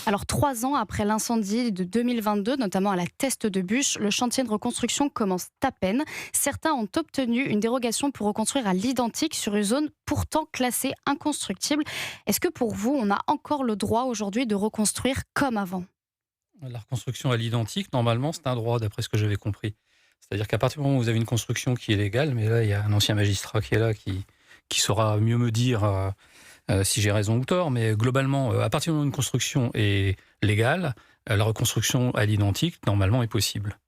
Alors 3 ans après l'incendie de 2022, notamment à la Teste de Buch, le chantier de reconstruction commence à peine. Certains ont obtenu une dérogation pour reconstruire à l'identique sur une zone pourtant classée inconstructible. Est-ce que pour vous, on a encore le droit aujourd'hui de reconstruire comme avant ? La reconstruction à l'identique, normalement, c'est un droit, d'après ce que j'avais compris. C'est-à-dire qu'à partir du moment où vous avez une construction qui est légale, mais là, il y a un ancien magistrat qui est là, qui saura mieux me dire si j'ai raison ou tort, mais globalement, à partir du moment où une construction est légale, la reconstruction à l'identique, normalement, est possible.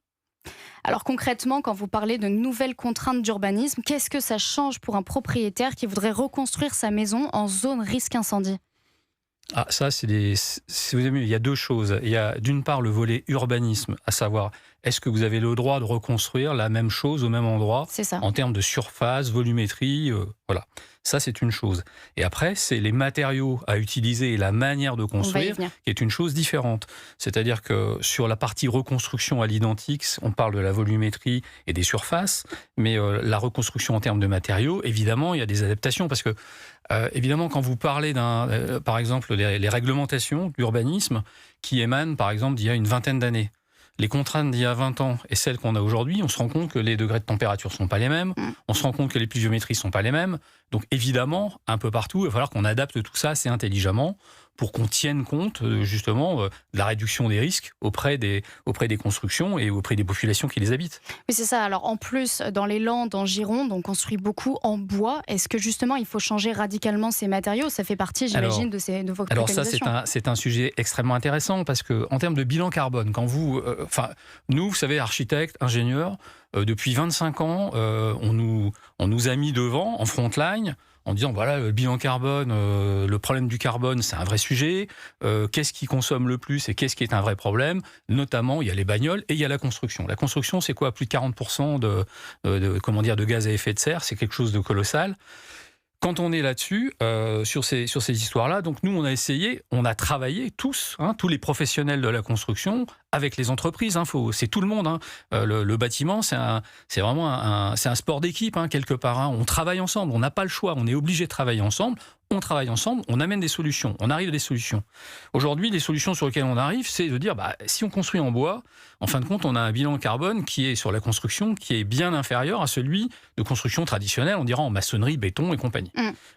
Alors concrètement, quand vous parlez de nouvelles contraintes d'urbanisme, qu'est-ce que ça change pour un propriétaire qui voudrait reconstruire sa maison en zone risque incendie ? Ah, ça, si vous aimez, il y a deux choses. Il y a d'une part le volet urbanisme, à savoir, est-ce que vous avez le droit de reconstruire la même chose au même endroit C'est ça. en termes de surface, volumétrie, voilà. Ça, c'est une chose. Et après, c'est les matériaux à utiliser et la manière de On va y construire venir. qui est une chose différente. C'est-à-dire que sur la partie reconstruction à l'identique, on parle de la volumétrie et des surfaces, mais la reconstruction en termes de matériaux, évidemment, il y a des adaptations parce que évidemment, quand vous parlez par exemple, les réglementations d'urbanisme qui émanent, par exemple, d'il y a une vingtaine d'années, les contraintes d'il y a 20 ans et celles qu'on a aujourd'hui, on se rend compte que les degrés de température ne sont pas les mêmes, on se rend compte que les pluviométries ne sont pas les mêmes. Donc évidemment, un peu partout, il va falloir qu'on adapte tout ça assez intelligemment pour qu'on tienne compte justement de la réduction des risques auprès des constructions et auprès des populations qui les habitent. Oui, c'est ça. Alors en plus, dans les Landes, en Gironde, on construit beaucoup en bois. Est-ce que justement, il faut changer radicalement ces matériaux ? Ça fait partie, j'imagine, de vos Alors ça, préconisations. c'est un sujet extrêmement intéressant parce que en termes de bilan carbone, quand nous, vous savez, architectes, ingénieurs, depuis 25 ans, on nous a mis devant, en front line, en disant voilà, le bilan carbone, le problème du carbone, c'est un vrai sujet. Qu'est-ce qui consomme le plus et qu'est-ce qui est un vrai problème ? Notamment, il y a les bagnoles et il y a la construction. La construction, c'est quoi ? Plus de 40% de gaz à effet de serre, c'est quelque chose de colossal. Quand on est là-dessus, sur ces histoires-là, donc nous, on a travaillé tous, tous les professionnels de la construction, avec les entreprises. C'est tout le monde. Le bâtiment, c'est vraiment un sport d'équipe, quelque part. On travaille ensemble, on n'a pas le choix, on est obligé de travailler ensemble. On travaille ensemble, on amène des solutions, on arrive à des solutions. Aujourd'hui, les solutions sur lesquelles on arrive, c'est de dire, si on construit en bois, en fin de compte, on a un bilan carbone qui est sur la construction, qui est bien inférieur à celui de construction traditionnelle, on dira en maçonnerie, béton et compagnie.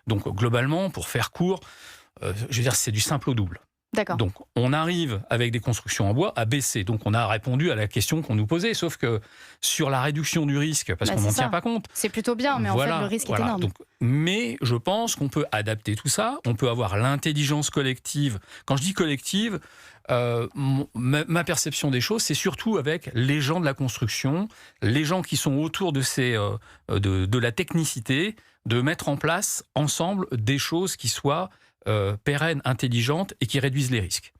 Donc globalement, pour faire court, je veux dire, c'est du simple au double. D'accord. Donc, on arrive avec des constructions en bois à baisser. Donc, on a répondu à la question qu'on nous posait. Sauf que sur la réduction du risque, parce qu'on n'en tient pas compte. C'est plutôt bien, mais en fait, le risque est énorme. Donc, mais je pense qu'on peut adapter tout ça. On peut avoir l'intelligence collective. Quand je dis collective, ma perception des choses, c'est surtout avec les gens de la construction, les gens qui sont autour de la technicité, de mettre en place ensemble des choses qui soient pérennes, intelligentes et qui réduisent les risques.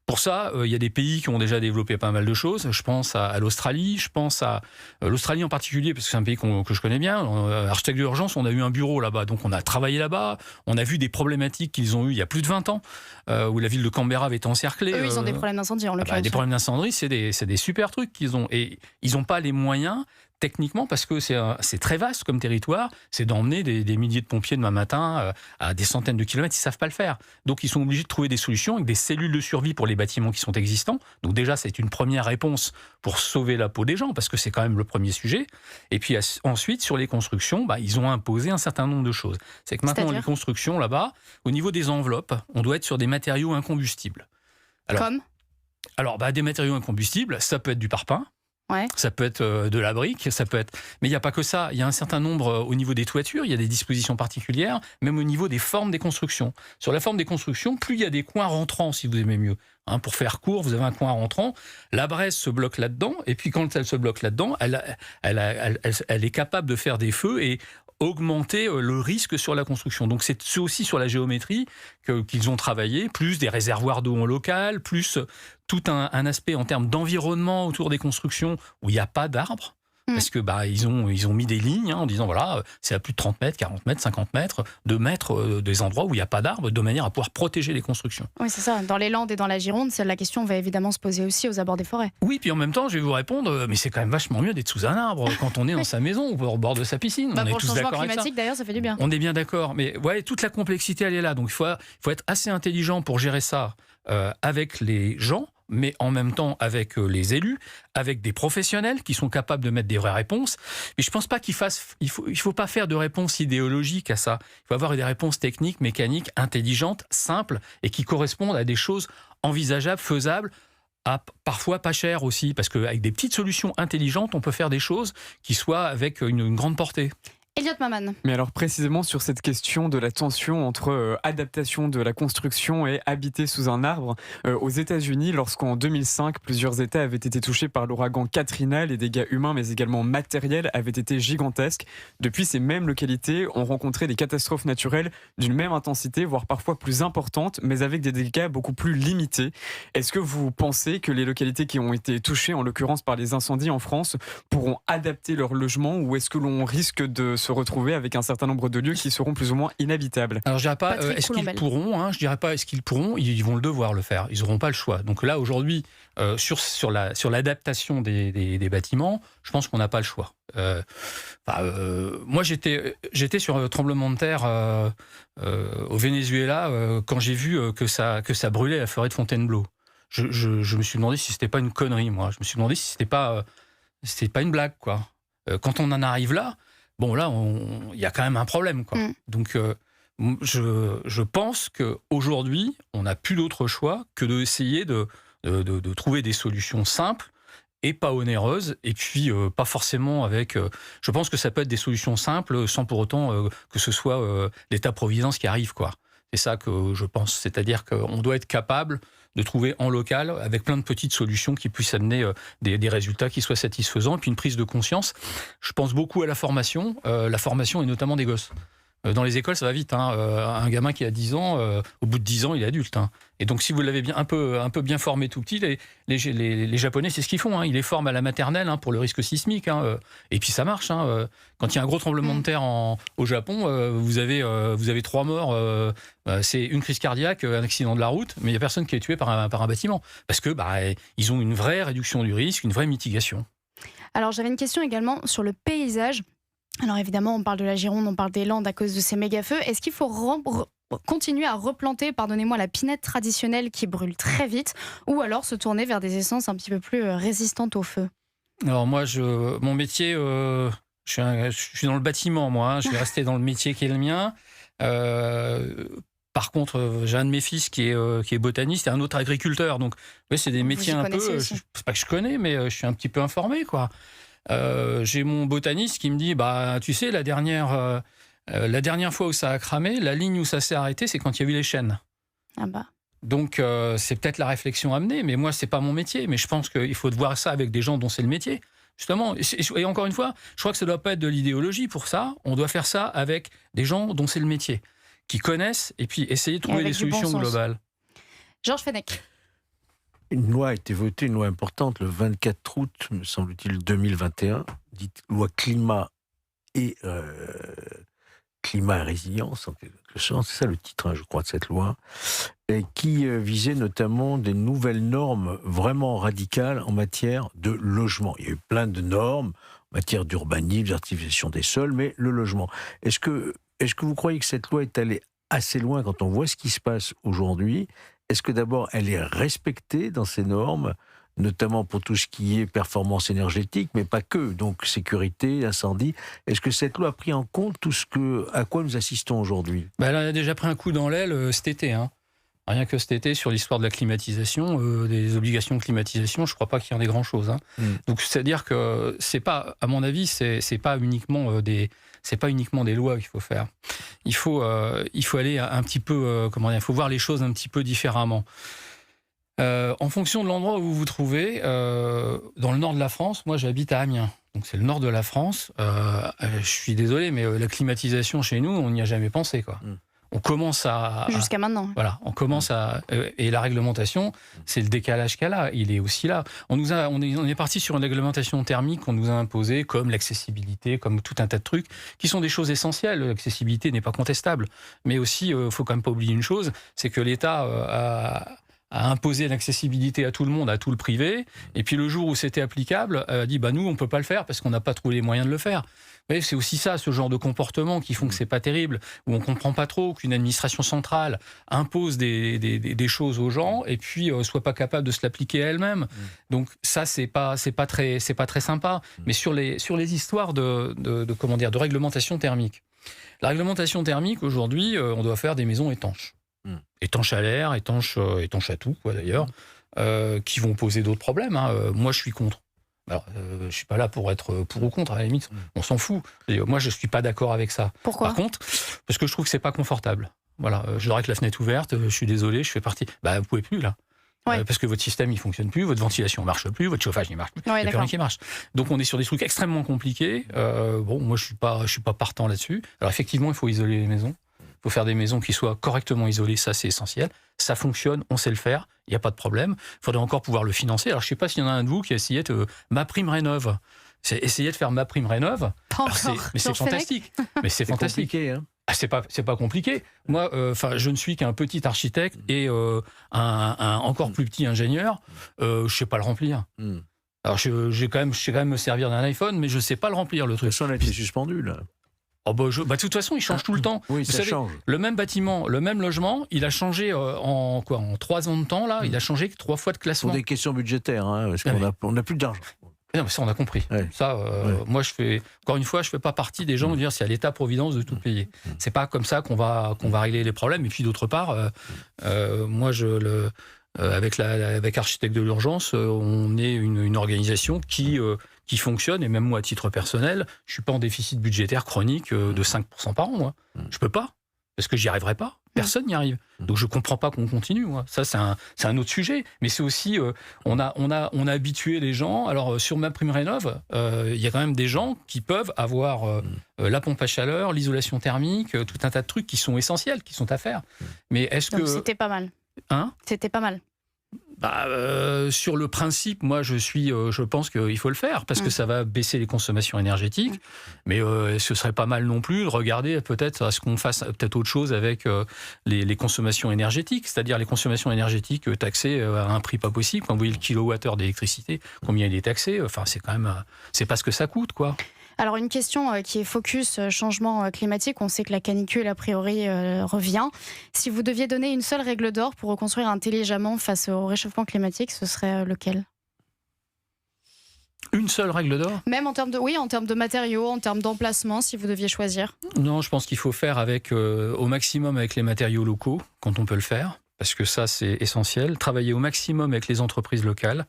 Pour ça, il y a des pays qui ont déjà développé pas mal de choses. Je pense à l'Australie, je pense à l'Australie en particulier, parce que c'est un pays que je connais bien. Architecte d'urgence, on a eu un bureau là-bas, donc on a travaillé là-bas. On a vu des problématiques qu'ils ont eues il y a plus de 20 ans, où la ville de Canberra avait été encerclée. Eux, ils ont des problèmes d'incendie, en l'occurrence. Des problèmes d'incendie, c'est des super trucs qu'ils ont. Et ils n'ont pas les moyens techniquement, parce que c'est très vaste comme territoire, c'est d'emmener des milliers de pompiers demain matin à des centaines de kilomètres, ils ne savent pas le faire. Donc ils sont obligés de trouver des solutions avec des cellules de survie pour les bâtiments qui sont existants. Donc déjà, c'est une première réponse pour sauver la peau des gens, parce que c'est quand même le premier sujet. Et puis ensuite, sur les constructions, ils ont imposé un certain nombre de choses. C'est que maintenant, les constructions, là-bas, au niveau des enveloppes, on doit être sur des matériaux incombustibles. Alors, des matériaux incombustibles, ça peut être du parpaing, ouais. Ça peut être de la brique, ça peut être... Mais il n'y a pas que ça. Il y a un certain nombre, au niveau des toitures, il y a des dispositions particulières, même au niveau des formes des constructions. Sur la forme des constructions, plus il y a des coins rentrants, si vous aimez mieux. Pour faire court, vous avez un coin rentrant, la braise se bloque là-dedans, et puis quand elle se bloque là-dedans, elle est capable de faire des feux et augmenter le risque sur la construction. Donc c'est aussi sur la géométrie qu'ils ont travaillé, plus des réservoirs d'eau en local, plus tout un aspect en termes d'environnement autour des constructions où il n'y a pas d'arbres. Parce que ils ont mis des lignes en disant voilà, c'est à plus de 30 mètres, 40 mètres, 50 mètres, de mettre des endroits où il n'y a pas d'arbres de manière à pouvoir protéger les constructions. Oui, c'est ça. Dans les Landes et dans la Gironde, la question va évidemment se poser aussi aux abords des forêts. Oui, puis en même temps, je vais vous répondre, mais c'est quand même vachement mieux d'être sous un arbre quand on est dans sa maison ou au bord de sa piscine. On est pour tous le changement d'accord avec ça. climatique, d'ailleurs, ça fait du bien. On est bien d'accord. Mais ouais, toute la complexité, elle est là. Donc il faut être assez intelligent pour gérer ça avec les gens, mais en même temps avec les élus, avec des professionnels qui sont capables de mettre des vraies réponses. Mais je ne pense pas il faut pas faire de réponse idéologique à ça. Il faut avoir des réponses techniques, mécaniques, intelligentes, simples et qui correspondent à des choses envisageables, faisables, parfois pas chères aussi, parce qu'avec des petites solutions intelligentes, on peut faire des choses qui soient avec une grande portée. Elliot Maman. Mais alors précisément sur cette question de la tension entre adaptation de la construction et habiter sous un arbre, aux États-Unis, lorsqu'en 2005, plusieurs États avaient été touchés par l'ouragan Katrina, les dégâts humains mais également matériels avaient été gigantesques. Depuis, ces mêmes localités ont rencontré des catastrophes naturelles d'une même intensité, voire parfois plus importantes, mais avec des dégâts beaucoup plus limités. Est-ce que vous pensez que les localités qui ont été touchées, en l'occurrence par les incendies en France, pourront adapter leur logement, ou est-ce que l'on risque de se retrouver avec un certain nombre de lieux qui seront plus ou moins inhabitables? Alors je dirais pas est-ce qu'ils pourront, je dirais pas est-ce qu'ils pourront, ils vont le devoir le faire, ils n'auront pas le choix. Donc là aujourd'hui, sur l'adaptation des bâtiments, je pense qu'on n'a pas le choix. Moi j'étais sur un tremblement de terre au Venezuela quand j'ai vu que ça brûlait la forêt de Fontainebleau. Je me suis demandé si c'était pas une connerie, moi. Je me suis demandé si c'était pas une blague, quoi. Quand on en arrive là, bon, là, il y a quand même un problème, quoi. Donc, je pense qu'aujourd'hui, on n'a plus d'autre choix que d'essayer de trouver des solutions simples et pas onéreuses, et puis pas forcément avec... je pense que ça peut être des solutions simples sans pour autant que ce soit l'État-providence qui arrive, quoi. C'est ça que je pense. C'est-à-dire qu'on doit être capable de trouver en local, avec plein de petites solutions qui puissent amener des résultats qui soient satisfaisants, et puis une prise de conscience. Je pense beaucoup à la formation et notamment des gosses. Dans les écoles, ça va vite. Un gamin qui a 10 ans, au bout de 10 ans, il est adulte. Et donc, si vous l'avez un peu bien formé tout petit, les Japonais, c'est ce qu'ils font. Ils les forment à la maternelle pour le risque sismique. Et puis, ça marche. Quand il y a un gros tremblement de terre au Japon, vous avez 3 morts. C'est une crise cardiaque, un accident de la route, mais il n'y a personne qui est tué par un bâtiment. Parce que ils ont une vraie réduction du risque, une vraie mitigation. Alors, j'avais une question également sur le paysage. Alors évidemment, on parle de la Gironde, on parle des Landes à cause de ces méga-feux. Est-ce qu'il faut continuer à replanter, pardonnez-moi, la pinette traditionnelle qui brûle très vite, ou alors se tourner vers des essences un petit peu plus résistantes au feu? Alors moi, mon métier, je suis dans le bâtiment, moi. Je vais rester dans le métier qui est le mien. Par contre, j'ai un de mes fils qui est botaniste et un autre agriculteur. Donc, oui, c'est des métiers un peu... C'est pas que je connais, mais je suis un petit peu informé, quoi. J'ai mon botaniste qui me dit tu sais, la dernière fois où ça a cramé, la ligne où ça s'est arrêté, c'est quand il y a eu les chênes. Donc c'est peut-être la réflexion à mener, mais moi c'est pas mon métier. Mais je pense qu'il faut voir ça avec des gens dont c'est le métier, justement. Et encore une fois, je crois que ça doit pas être de l'idéologie pour ça. On doit faire ça avec des gens dont c'est le métier, qui connaissent, et puis essayer de trouver des solutions globales. Georges Fenech. Une loi a été votée, une loi importante, le 24 août, me semble-t-il, 2021, dite loi climat et résilience, en quelque sorte, c'est ça le titre, je crois, de cette loi, et qui visait notamment des nouvelles normes vraiment radicales en matière de logement. Il y a eu plein de normes en matière d'urbanisme, d'artificialisation des sols, mais le logement. Est-ce que vous croyez que cette loi est allée assez loin quand on voit ce qui se passe aujourd'hui? Est-ce que d'abord elle est respectée dans ces normes, notamment pour tout ce qui est performance énergétique, mais pas que, donc sécurité, incendie? Est-ce que cette loi a pris en compte tout à quoi nous assistons aujourd'hui? Elle a déjà pris un coup dans l'aile cet été. Rien que cet été, sur l'histoire de la climatisation, des obligations de climatisation, je ne crois pas qu'il y en ait grand-chose. Donc c'est-à-dire que c'est pas, à mon avis, c'est pas uniquement des lois qu'il faut faire. Il faut aller un petit peu, il faut voir les choses un petit peu différemment. En fonction de l'endroit où vous vous trouvez, dans le nord de la France, moi j'habite à Amiens, donc c'est le nord de la France. Je suis désolé, mais la climatisation chez nous, on n'y a jamais pensé, quoi. On commence à... Jusqu'à maintenant. Voilà, on commence à... Et la réglementation, c'est le décalage qu'elle a. Il est aussi là. On est parti sur une réglementation thermique qu'on nous a imposée, comme l'accessibilité, comme tout un tas de trucs, qui sont des choses essentielles. L'accessibilité n'est pas contestable. Mais aussi, il ne faut quand même pas oublier une chose, c'est que l'État a imposé l'accessibilité à tout le monde, à tout le privé. Et puis le jour où c'était applicable, a dit nous, on peut pas le faire parce qu'on n'a pas trouvé les moyens de le faire. Vous voyez, c'est aussi ça, ce genre de comportement qui font que c'est pas terrible, où on comprend pas trop qu'une administration centrale impose des choses aux gens et puis soit pas capable de se l'appliquer à elle-même. Donc ça, c'est pas très sympa. Mais sur les histoires de réglementation thermique. La réglementation thermique, aujourd'hui, on doit faire des maisons étanches. Étanches à l'air, étanches à tout, quoi, d'ailleurs, qui vont poser d'autres problèmes. Moi, je suis contre. Alors, je suis pas là pour être pour ou contre, à la limite, on s'en fout. Et moi, je suis pas d'accord avec ça. Pourquoi ? Par contre, parce que je trouve que c'est pas confortable. Voilà, je dirais que la fenêtre ouverte, je suis désolé, je fais partie. Vous pouvez plus là. Ouais. Parce que votre système il fonctionne plus, votre ventilation marche plus, votre chauffage il marche plus, Ouais, il n'y a plus rien qui marche. Donc on est sur des trucs extrêmement compliqués. Moi je suis pas partant là-dessus. Alors effectivement, il faut isoler les maisons. Il faut faire des maisons qui soient correctement isolées, ça c'est essentiel. Ça fonctionne, on sait le faire, il n'y a pas de problème. Il faudrait encore pouvoir le financer. Alors je ne sais pas s'il y en a un de vous qui a essayé MaPrimeRénov'. C'est essayer de faire MaPrimeRénov'. Mais c'est fantastique. Mais c'est fantastique. Compliqué, hein. C'est pas compliqué. Moi, je ne suis qu'un petit architecte et un encore plus petit ingénieur. Je sais pas le remplir. Alors je sais quand même me servir d'un iPhone, mais je sais pas le remplir, le truc. Ça, on a été suspendu là. De toute façon, il change tout le temps. Oui, Vous ça savez, change. le même bâtiment, le même logement, il a changé en 3 ans de temps là. Il a changé 3 fois de classement. Pour des questions budgétaires, hein, parce qu'on n'a plus d'argent. Non, mais ça, on a compris. Ouais. Ça, moi, encore une fois, je fais pas partie des gens qui dire c'est à l'État-providence de tout payer. C'est pas comme ça qu'on va régler les problèmes. Et puis d'autre part, moi, avec Architectes de l'Urgence, on est une organisation qui fonctionne. Et même moi, à titre personnel, je suis pas en déficit budgétaire chronique de 5% par an. Moi, je peux pas parce que j'y arriverai pas. Personne n'y arrive. Donc je comprends pas qu'on continue. Moi. Ça, c'est un autre sujet. Mais c'est aussi, on a habitué les gens. Alors sur MaPrimeRénov', il y a quand même des gens qui peuvent avoir la pompe à chaleur, l'isolation thermique, tout un tas de trucs qui sont essentiels, qui sont à faire. Mais est-ce Donc que c'était pas mal. Hein ? C'était pas mal. Sur le principe, moi, je pense qu'il faut le faire parce que ça va baisser les consommations énergétiques. Mais ce serait pas mal non plus de regarder peut-être à ce qu'on fasse peut-être autre chose avec les consommations énergétiques, c'est-à-dire les consommations énergétiques taxées à un prix pas possible. Quand vous voyez le kilowattheure d'électricité, combien il est taxé, c'est quand même, c'est pas ce que ça coûte, quoi. Alors une question qui est focus changement climatique, on sait que la canicule a priori revient. Si vous deviez donner une seule règle d'or pour reconstruire intelligemment face au réchauffement climatique, ce serait lequel ? Une seule règle d'or ? Même en termes de matériaux, en termes d'emplacement, si vous deviez choisir. Non, je pense qu'il faut faire au maximum avec les matériaux locaux, quand on peut le faire. Parce que ça, c'est essentiel. Travailler au maximum avec les entreprises locales.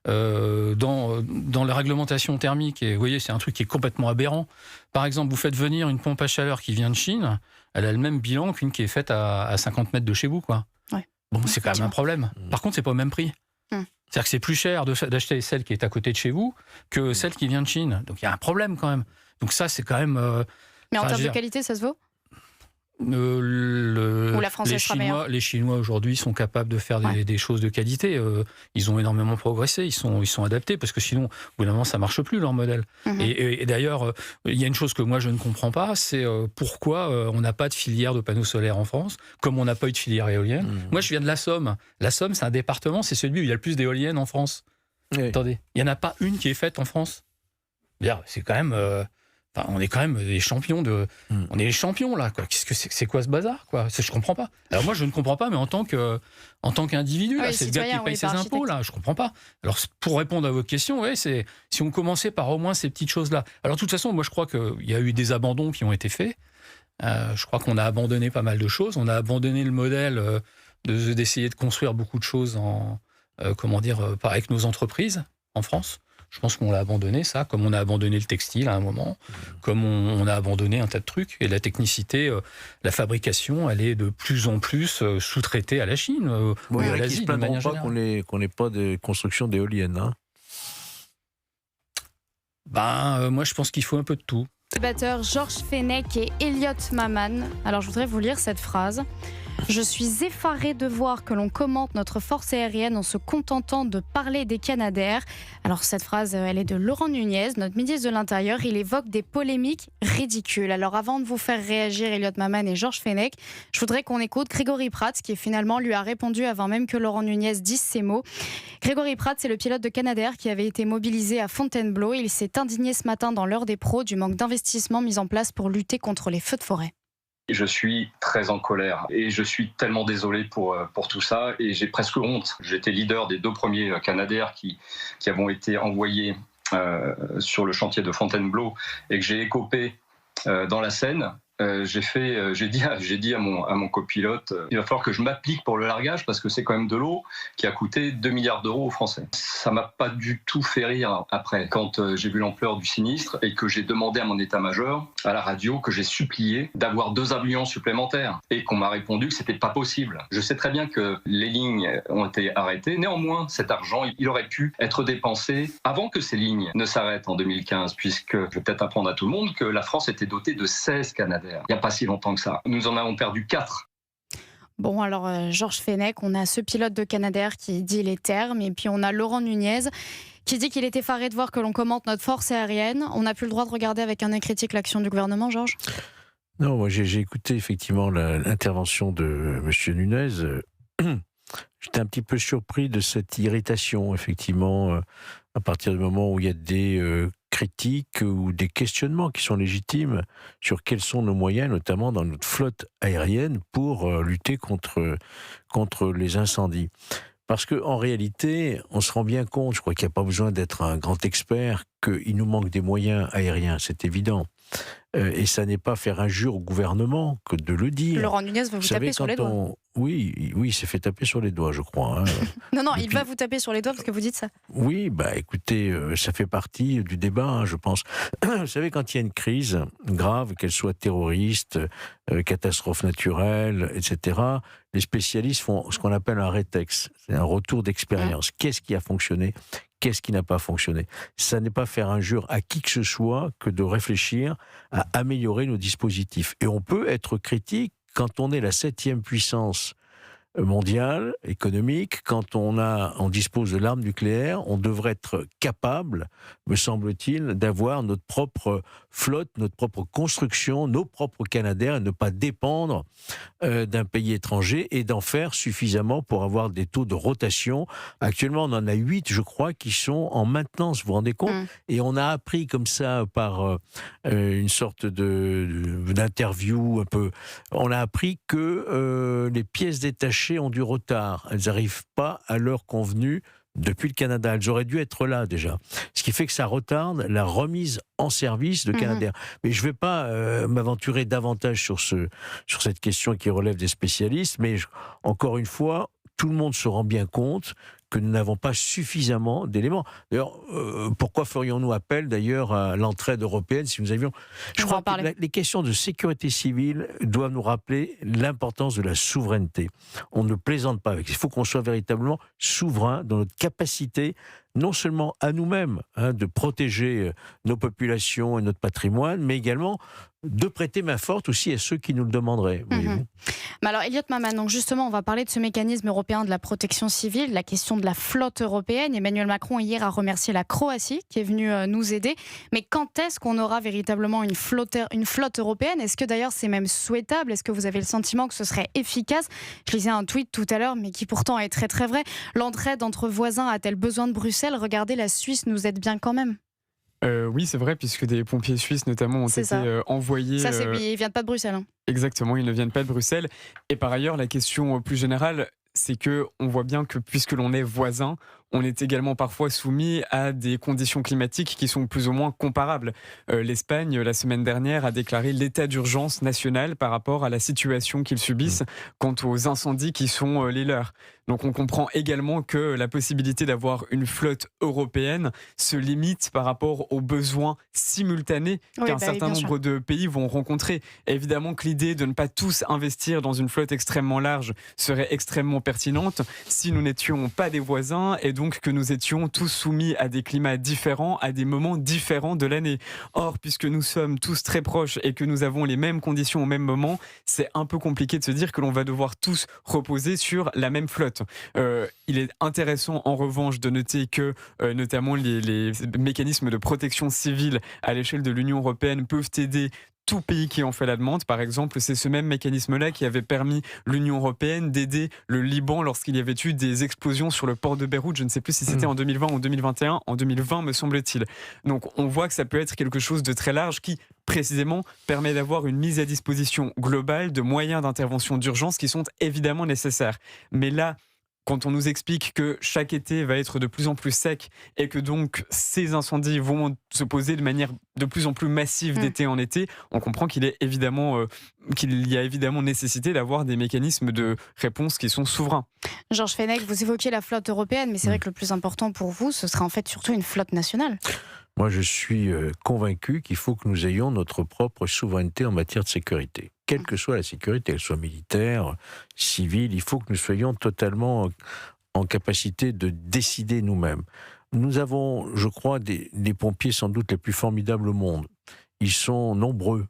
Dans la réglementation thermique, et vous voyez, c'est un truc qui est complètement aberrant. Par exemple, vous faites venir une pompe à chaleur qui vient de Chine, elle a le même bilan qu'une qui est faite à 50 mètres de chez vous, quoi. Ouais. Bon, c'est quand même un problème. Par contre, c'est pas au même prix. C'est-à-dire que c'est plus cher d'acheter celle qui est à côté de chez vous que celle qui vient de Chine. Donc il y a un problème quand même. Donc ça, c'est quand même... Mais en termes de qualité, ça se vaut ? Ou la française sera meilleure ? Les Chinois aujourd'hui sont capables de faire des choses de qualité. Ils ont énormément progressé, ils sont adaptés parce que sinon, au bout d'un moment, ça marche plus leur modèle. Et d'ailleurs, il y a une chose que moi je ne comprends pas, c'est pourquoi on n'a pas de filière de panneaux solaires en France, comme on n'a pas eu de filière éolienne. Moi, je viens de la Somme. La Somme, c'est un département, c'est celui où il y a le plus d'éoliennes en France. Attendez, il n'y en a pas une qui est faite en France. C'est quand même. On est quand même des champions on est les champions là, quoi. Qu'est-ce que c'est quoi ce bazar, quoi ? Je comprends pas. Alors moi je ne comprends pas, mais en tant qu'individu, là, c'est le gars qui paye ses impôts là, je comprends pas. Alors pour répondre à votre question, c'est si on commençait par au moins ces petites choses là. Alors de toute façon, moi je crois qu'il y a eu des abandons qui ont été faits. Je crois qu'on a abandonné pas mal de choses. On a abandonné le modèle d'essayer de construire beaucoup de choses avec nos entreprises en France. Je pense qu'on l'a abandonné, ça, comme on a abandonné le textile à un moment, comme on a abandonné un tas de trucs. Et la technicité, la fabrication, elle est de plus en plus sous-traitée à la Chine, il y en à a qui l'Asie, se de plaindront manière pas générale. qu'on n'ait pas de construction d'éoliennes. Hein. Moi, je pense qu'il faut un peu de tout. Débatteurs Georges Fenech et Elliot Maman. Alors, je voudrais vous lire cette phrase. Je suis effarée de voir que l'on commente notre force aérienne en se contentant de parler des Canadair. Alors cette phrase, elle est de Laurent Nunez, notre ministre de l'Intérieur. Il évoque des polémiques ridicules. Alors avant de vous faire réagir Elliot Maman et Georges Fenech, je voudrais qu'on écoute Grégory Prats qui finalement lui a répondu avant même que Laurent Nunez dise ces mots. Grégory Prats, c'est le pilote de Canadair qui avait été mobilisé à Fontainebleau. Il s'est indigné ce matin dans l'heure des pros du manque d'investissement mis en place pour lutter contre les feux de forêt. Je suis très en colère et je suis tellement désolé pour tout ça et j'ai presque honte. J'étais leader des 2 premiers Canadair qui avons été envoyés sur le chantier de Fontainebleau et que j'ai écopé dans la Seine. J'ai dit à mon copilote, il va falloir que je m'applique pour le largage parce que c'est quand même de l'eau qui a coûté 2 milliards d'euros aux Français. Ça m'a pas du tout fait rire après, quand j'ai vu l'ampleur du sinistre et que j'ai demandé à mon état-major, à la radio, que j'ai supplié d'avoir 2 avions supplémentaires et qu'on m'a répondu que c'était pas possible. Je sais très bien que les lignes ont été arrêtées. Néanmoins, cet argent, il aurait pu être dépensé avant que ces lignes ne s'arrêtent en 2015, puisque je vais peut-être apprendre à tout le monde que la France était dotée de 16 Canadair. Il n'y a pas si longtemps que ça. Nous en avons perdu 4. Bon, alors Georges Fenech, on a ce pilote de Canadair qui dit les termes, et puis on a Laurent Nunez qui dit qu'il est effaré de voir que l'on commente notre force aérienne. On n'a plus le droit de regarder avec un œil critique l'action du gouvernement, Georges ? Non, moi j'ai écouté effectivement l'intervention de M. Nunez. J'étais un petit peu surpris de cette irritation, effectivement, à partir du moment où il y a des critiques ou des questionnements qui sont légitimes sur quels sont nos moyens, notamment dans notre flotte aérienne, pour lutter contre les incendies. Parce qu'en réalité, on se rend bien compte, je crois qu'il n'y a pas besoin d'être un grand expert, qu'il nous manque des moyens aériens, c'est évident. Et ça n'est pas faire injure au gouvernement que de le dire. Laurent Nunez va vous taper sur les doigts. Oui, il s'est fait taper sur les doigts, je crois. Hein. Non, il va vous taper sur les doigts parce que vous dites ça. Oui, écoutez, ça fait partie du débat, hein, je pense. Vous savez, quand il y a une crise grave, qu'elle soit terroriste, catastrophe naturelle, etc., les spécialistes font ce qu'on appelle un rétex, c'est un retour d'expérience. Qu'est-ce qui a fonctionné ? Qu'est-ce qui n'a pas fonctionné ? Ça n'est pas faire injure à qui que ce soit que de réfléchir à améliorer nos dispositifs. Et on peut être critique quand on est la 7e puissance mondiale, économique, quand on dispose de l'arme nucléaire, on devrait être capable, me semble-t-il, d'avoir notre propre flotte, notre propre construction, nos propres Canadair et ne pas dépendre d'un pays étranger et d'en faire suffisamment pour avoir des taux de rotation. Actuellement, on en a 8, je crois, qui sont en maintenance, vous vous rendez compte ? Et on a appris comme ça par une sorte d'interview un peu, on a appris que les pièces détachées ont du retard. Elles n'arrivent pas à l'heure convenue depuis le Canada. Elles auraient dû être là déjà. Ce qui fait que ça retarde la remise en service de Canadair. Mais je ne vais pas m'aventurer davantage sur cette question qui relève des spécialistes, mais encore une fois, tout le monde se rend bien compte que nous n'avons pas suffisamment d'éléments. D'ailleurs, pourquoi ferions-nous appel d'ailleurs à l'entraide européenne si nous avions... Je crois que les questions de sécurité civile doivent nous rappeler l'importance de la souveraineté. On ne plaisante pas avec. Il faut qu'on soit véritablement souverain dans notre capacité, non seulement à nous-mêmes, de protéger nos populations et notre patrimoine, mais également de prêter main forte aussi à ceux qui nous le demanderaient. Mais alors, Elliot Maman, donc justement, on va parler de ce mécanisme européen de la protection civile, la question de la flotte européenne. Emmanuel Macron, hier, a remercié la Croatie qui est venue nous aider. Mais quand est-ce qu'on aura véritablement une flotte européenne ? Est-ce que d'ailleurs c'est même souhaitable ? Est-ce que vous avez le sentiment que ce serait efficace ? Je lisais un tweet tout à l'heure, mais qui pourtant est très très vrai. L'entraide entre voisins a-t-elle besoin de Bruxelles ? Regardez, la Suisse nous aide bien quand même. Oui, c'est vrai, puisque des pompiers suisses notamment ont été envoyés... Ça, ils ne viennent pas de Bruxelles. Hein. Exactement, ils ne viennent pas de Bruxelles. Et par ailleurs, la question plus générale, c'est qu'on voit bien que puisque l'on est voisins, on est également parfois soumis à des conditions climatiques qui sont plus ou moins comparables. L'Espagne, la semaine dernière, a déclaré l'état d'urgence national par rapport à la situation qu'ils subissent quant aux incendies qui sont les leurs. Donc on comprend également que la possibilité d'avoir une flotte européenne se limite par rapport aux besoins simultanés qu'un certain nombre de pays vont rencontrer. Évidemment que l'idée de ne pas tous investir dans une flotte extrêmement large serait extrêmement pertinente si nous n'étions pas des voisins et donc que nous étions tous soumis à des climats différents, à des moments différents de l'année. Or, puisque nous sommes tous très proches et que nous avons les mêmes conditions au même moment, c'est un peu compliqué de se dire que l'on va devoir tous reposer sur la même flotte. Il est intéressant en revanche de noter que notamment les mécanismes de protection civile à l'échelle de l'Union européenne peuvent aider tout pays qui en fait la demande. Par exemple, c'est ce même mécanisme-là qui avait permis l'Union européenne d'aider le Liban lorsqu'il y avait eu des explosions sur le port de Beyrouth. Je ne sais plus si c'était en 2020 ou en 2021. En 2020, me semble-t-il. Donc, on voit que ça peut être quelque chose de très large qui, précisément, permet d'avoir une mise à disposition globale de moyens d'intervention d'urgence qui sont évidemment nécessaires. Mais là, quand on nous explique que chaque été va être de plus en plus sec et que donc ces incendies vont se poser de manière de plus en plus massive d'été en été, on comprend qu'il y a évidemment nécessité d'avoir des mécanismes de réponse qui sont souverains. Georges Fenech, vous évoquiez la flotte européenne, mais c'est vrai que le plus important pour vous, ce sera en fait surtout une flotte nationale. Moi, je suis convaincu qu'il faut que nous ayons notre propre souveraineté en matière de sécurité. Quelle que soit la sécurité, qu'elle soit militaire, civile, il faut que nous soyons totalement en capacité de décider nous-mêmes. Nous avons, je crois, des pompiers sans doute les plus formidables au monde. Ils sont nombreux.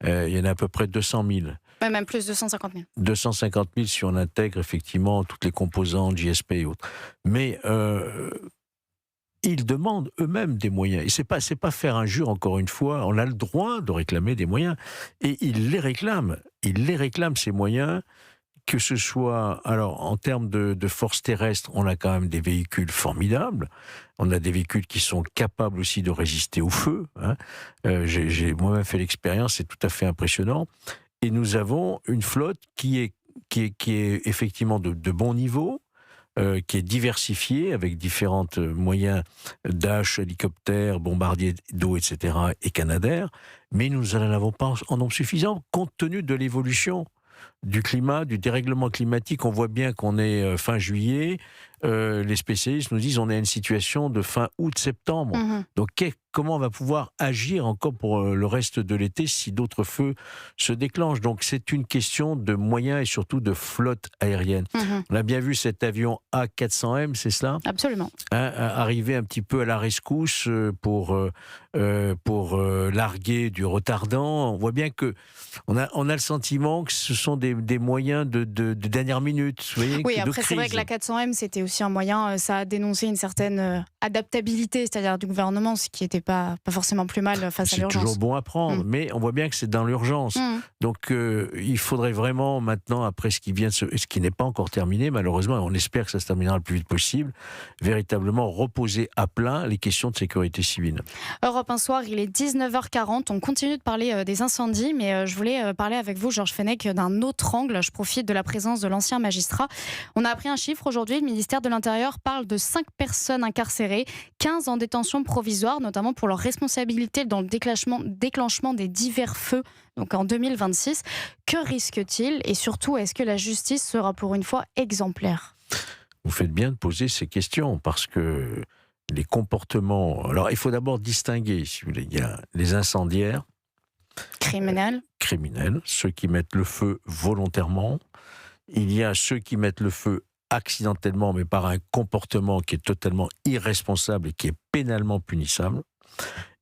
Il y en a à peu près 200 000. Ouais, même plus, 250 000. 250 000 si on intègre effectivement toutes les composantes, JSP et autres. Mais ils demandent eux-mêmes des moyens. Et c'est pas faire injure, encore une fois. On a le droit de réclamer des moyens. Et ils les réclament. Ils les réclament, ces moyens, que ce soit... Alors, en termes de force terrestre, on a quand même des véhicules formidables. On a des véhicules qui sont capables aussi de résister au feu. Hein. J'ai moi-même fait l'expérience, c'est tout à fait impressionnant. Et nous avons une flotte qui est effectivement de bon niveau, qui est diversifiée avec différents moyens d'âge, hélicoptères, bombardiers d'eau, etc., et canadaires, mais nous n'en avons pas en nombre suffisant, compte tenu de l'évolution du climat, du dérèglement climatique. On voit bien qu'on est fin juillet, les spécialistes nous disent on est à une situation de fin août-septembre. Donc comment on va pouvoir agir encore pour le reste de l'été si d'autres feux se déclenchent? Donc c'est une question de moyens et surtout de flotte aérienne. On a bien vu cet avion A400M, c'est cela? Absolument. Arriver un petit peu à la rescousse pour larguer du retardant. On voit bien que on a le sentiment que ce sont des moyens de dernière minute. Vous voyez, oui, de après crise. c'est vrai que la 400M c'était aussi un moyen, ça a dénoncé une certaine adaptabilité, c'est-à-dire du gouvernement, ce qui n'était pas forcément plus mal face à l'urgence. C'est toujours bon à prendre, mais on voit bien que c'est dans l'urgence. Donc il faudrait vraiment maintenant, après ce qui n'est pas encore terminé, malheureusement, et on espère que ça se terminera le plus vite possible, véritablement reposer à plat les questions de sécurité civile. Europe 1 Soir, il est 19h40, on continue de parler des incendies, mais je voulais parler avec vous, Georges Fenech, d'un autre angle. Je profite de la présence de l'ancien magistrat. On a appris un chiffre aujourd'hui, le ministère de l'Intérieur parle de 5 personnes incarcérées, 15 en détention provisoire, notamment pour leur responsabilité dans le déclenchement des divers feux, donc en 2026. Que risque-t-il et surtout, est-ce que la justice sera pour une fois exemplaire? Vous faites bien de poser ces questions parce que les comportements... Alors il faut d'abord distinguer, si vous voulez, il y a les incendiaires, criminels, ceux qui mettent le feu volontairement. Il y a ceux qui mettent le feu accidentellement, mais par un comportement qui est totalement irresponsable et qui est pénalement punissable.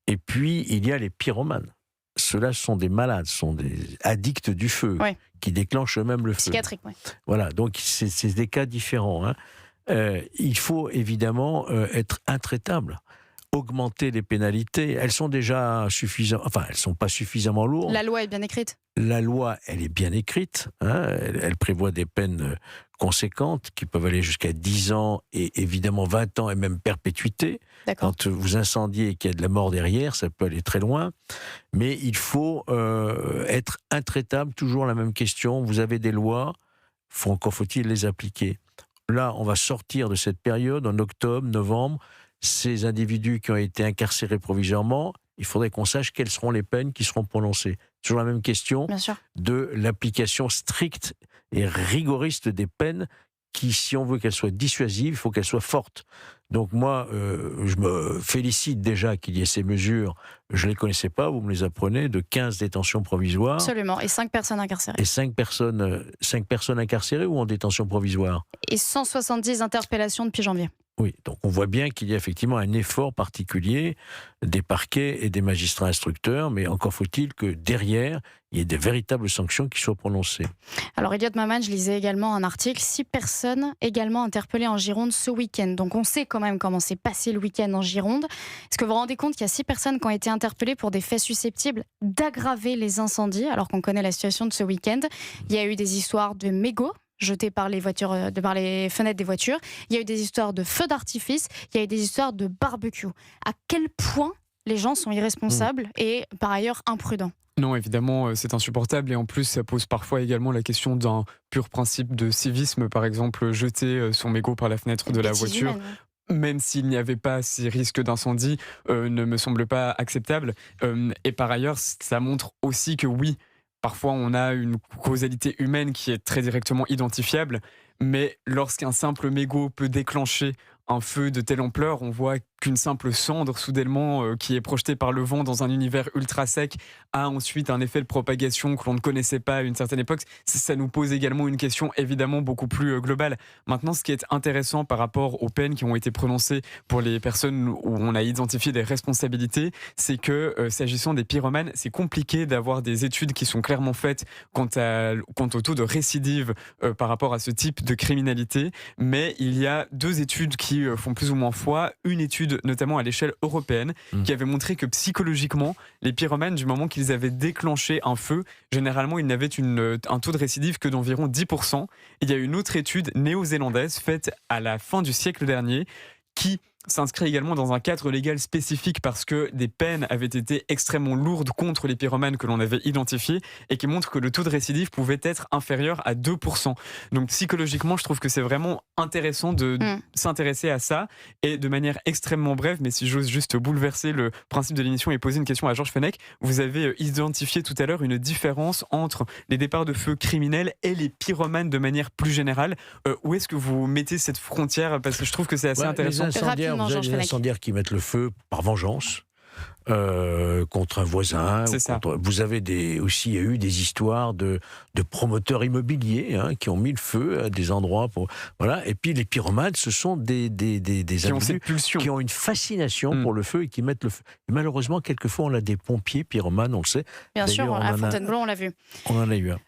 Et puis, il y a les pyromanes. Ceux-là sont des malades, sont des addicts du feu, qui déclenchent eux-mêmes le feu. Psychiatrique, oui. Voilà, donc c'est des cas différents. Hein. Il faut évidemment être intraitable. Augmenter les pénalités, elles sont déjà suffisamment... Enfin, elles ne sont pas suffisamment lourdes. La loi est bien écrite. La loi, elle est bien écrite. Hein, elle prévoit des peines conséquentes qui peuvent aller jusqu'à 10 ans et évidemment 20 ans et même perpétuité. Quand vous incendiez et qu'il y a de la mort derrière, ça peut aller très loin. Mais il faut être intraitable. Toujours la même question. Vous avez des lois, encore faut-il les appliquer. Là, on va sortir de cette période en octobre, novembre. Ces individus qui ont été incarcérés provisoirement, il faudrait qu'on sache quelles seront les peines qui seront prononcées. Toujours la même question de l'application stricte et rigoriste des peines qui, si on veut qu'elles soient dissuasives, il faut qu'elles soient fortes. Donc moi, je me félicite déjà qu'il y ait ces mesures, je ne les connaissais pas, vous me les apprenez, de 15 détentions provisoires. Absolument, et 5 personnes incarcérées. Et 5 personnes incarcérées ou en détention provisoire? Et 170 interpellations depuis janvier. Oui, donc on voit bien qu'il y a effectivement un effort particulier des parquets et des magistrats instructeurs, mais encore faut-il que derrière, il y ait des véritables sanctions qui soient prononcées. Alors, Elliot Maman, je lisais également un article, 6 personnes également interpellées en Gironde ce week-end. Donc, on sait quand même comment s'est passé le week-end en Gironde. Est-ce que vous vous rendez compte qu'il y a 6 personnes qui ont été interpellées pour des faits susceptibles d'aggraver les incendies, alors qu'on connaît la situation de ce week-end? Il y a eu des histoires de mégots jetés par les fenêtres des voitures. Il y a eu des histoires de feux d'artifice. Il y a eu des histoires de barbecue. À quel point les gens sont irresponsables et par ailleurs imprudents? Non, évidemment, c'est insupportable et en plus, ça pose parfois également la question d'un pur principe de civisme. Par exemple, jeter son mégot par la fenêtre de la voiture, même s'il n'y avait pas ces risques d'incendie, ne me semble pas acceptable. Et par ailleurs, ça montre aussi que oui, parfois on a une causalité humaine qui est très directement identifiable, mais lorsqu'un simple mégot peut déclencher un feu de telle ampleur, on voit qu'une simple cendre soudainement qui est projetée par le vent dans un univers ultra sec a ensuite un effet de propagation que l'on ne connaissait pas à une certaine époque. Ça nous pose également une question évidemment beaucoup plus globale. Maintenant, ce qui est intéressant par rapport aux peines qui ont été prononcées pour les personnes où on a identifié des responsabilités, c'est que s'agissant des pyromanes, c'est compliqué d'avoir des études qui sont clairement faites quant au taux de récidive par rapport à ce type de criminalité, mais il y a 2 études qui font plus ou moins foi. Une étude notamment à l'échelle européenne qui avait montré que psychologiquement, les pyromanes, du moment qu'ils avaient déclenché un feu, généralement ils n'avaient un taux de récidive que d'environ 10%. Il y a une autre étude néo-zélandaise faite à la fin du siècle dernier qui s'inscrit également dans un cadre légal spécifique parce que des peines avaient été extrêmement lourdes contre les pyromanes que l'on avait identifiés et qui montre que le taux de récidive pouvait être inférieur à 2%. Donc psychologiquement, je trouve que c'est vraiment intéressant de s'intéresser à ça et de manière extrêmement brève, mais si j'ose juste bouleverser le principe de l'émission et poser une question à Georges Fenech, vous avez identifié tout à l'heure une différence entre les départs de feu criminels et les pyromanes de manière plus générale. Où est-ce que vous mettez cette frontière? Parce que je trouve que c'est assez intéressant. Vous avez des incendiaires qui mettent le feu par vengeance contre un voisin. Vous avez aussi, il y a eu des histoires de promoteurs immobiliers qui ont mis le feu à des endroits. Voilà. Et puis les pyromanes, ce sont des individus qui ont une fascination pour le feu et qui mettent le feu. Et malheureusement, quelquefois, on a des pompiers pyromanes, on le sait. Bien sûr, à Fontainebleau, on l'a vu. On en a eu un.